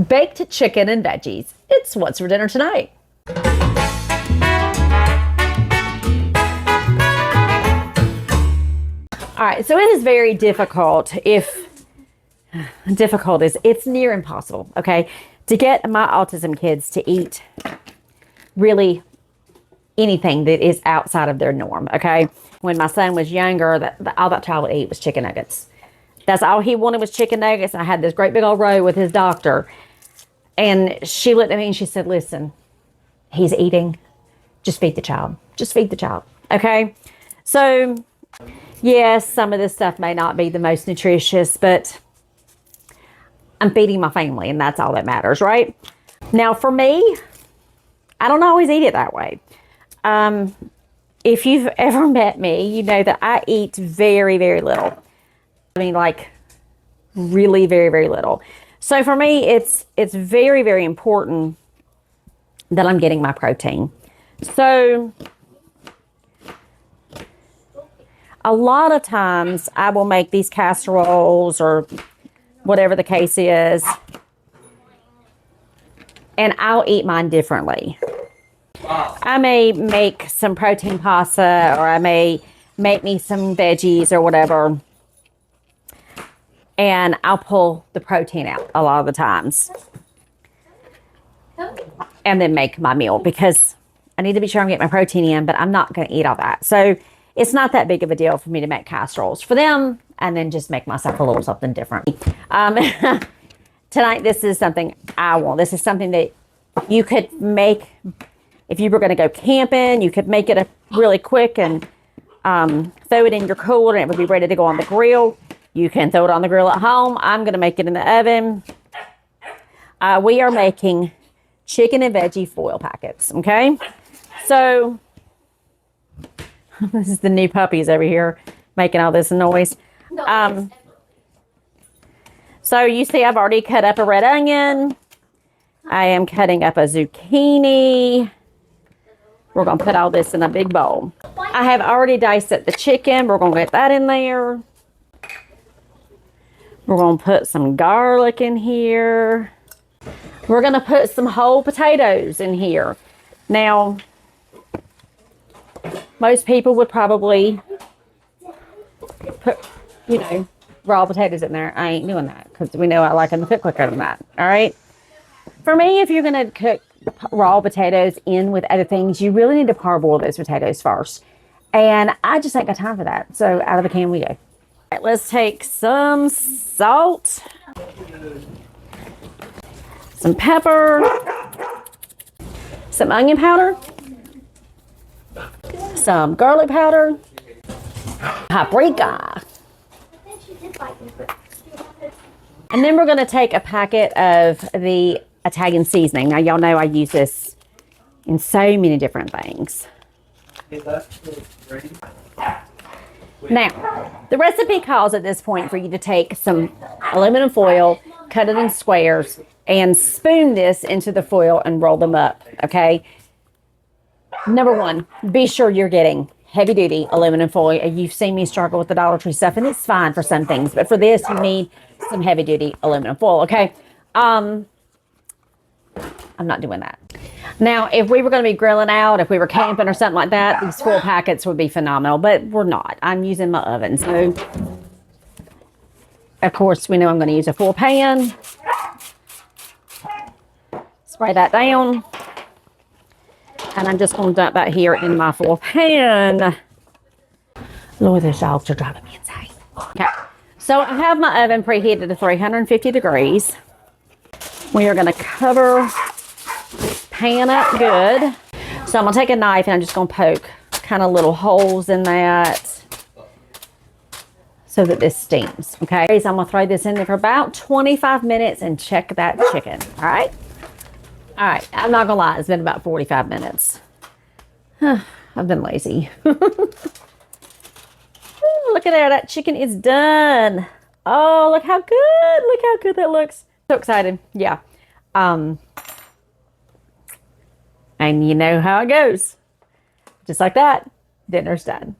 baked chicken and veggies. It's what's for dinner tonight. All right, so it is very difficult, it's near impossible, okay, to get my autism kids to eat really anything that is outside of their norm, okay? When my son was younger, all that child would eat was chicken nuggets. That's all he wanted was chicken nuggets. I had this great big old row with his doctor. And she looked at me and she said, listen, he's eating. Just feed the child. Just feed the child. Okay? So, yes, some of this stuff may not be the most nutritious, but I'm feeding my family, and that's all that matters, right? Now, for me, I don't always eat it that way. If you've ever met me, you know that I eat very, very little. I mean, like, really very, very little. So for me, it's very, very important that I'm getting my protein. So a lot of times I will make these casseroles or whatever the case is, and I'll eat mine differently. I may make some protein pasta, or I may make me some veggies or whatever, and I'll pull the protein out a lot of the times and then make my meal, because I need to be sure I'm getting my protein in, but I'm not going to eat all that. So it's not that big of a deal for me to make casseroles for them and then just make myself a little something different. Tonight, this is something I want. This is something that you could make if you were going to go camping. You could make it really quick and throw it in your cooler, and it would be ready to go on the grill. You can throw it on the grill at home. I'm going to make it in the oven. We are making chicken and veggie foil packets, okay? So, this is the new puppies over here making all this noise. So, you see I've already cut up a red onion. I am cutting up a zucchini. We're going to put all this in a big bowl. I have already diced up the chicken. We're going to get that in there. We're going to put some garlic in here. We're going to put some whole potatoes in here. Now, most people would probably put, raw potatoes in there. I ain't doing that because we know I like them to cook quicker than that. All right. For me, if you're going to cook raw potatoes in with other things, you really need to parboil those potatoes first. And I just ain't got time for that. So out of the can we go. All right, let's take some salt, some pepper, some onion powder, some garlic powder, paprika. And then we're going to take a packet of the Italian seasoning. Now, y'all know I use this in so many different things. Now, the recipe calls at this point for you to take some aluminum foil, cut it in squares, and spoon this into the foil and roll them up, okay? Number one, be sure you're getting heavy-duty aluminum foil. You've seen me struggle with the Dollar Tree stuff, and it's fine for some things, but for this, you need some heavy-duty aluminum foil, okay? I'm not doing that. Now, if we were going to be grilling out, if we were camping or something like that, these foil packets would be phenomenal, but we're not. I'm using my oven, so of course, we know I'm going to use a full pan. Spray that down. And I'm just going to dump that here in my full pan. Lord, those dogs are driving me insane. Okay, so I have my oven preheated to 350 degrees. We are going to cover pan up good. So I'm going to take a knife and I'm just going to poke kind of little holes in that so that this steams, okay? So I'm going to throw this in there for about 25 minutes and check that chicken, all right? All right, I'm not going to lie, it's been about 45 minutes. I've been lazy. Ooh, look at there, that chicken is done. Oh, look how good that looks. So excited, yeah. And you know how it goes. Just like that, dinner's done.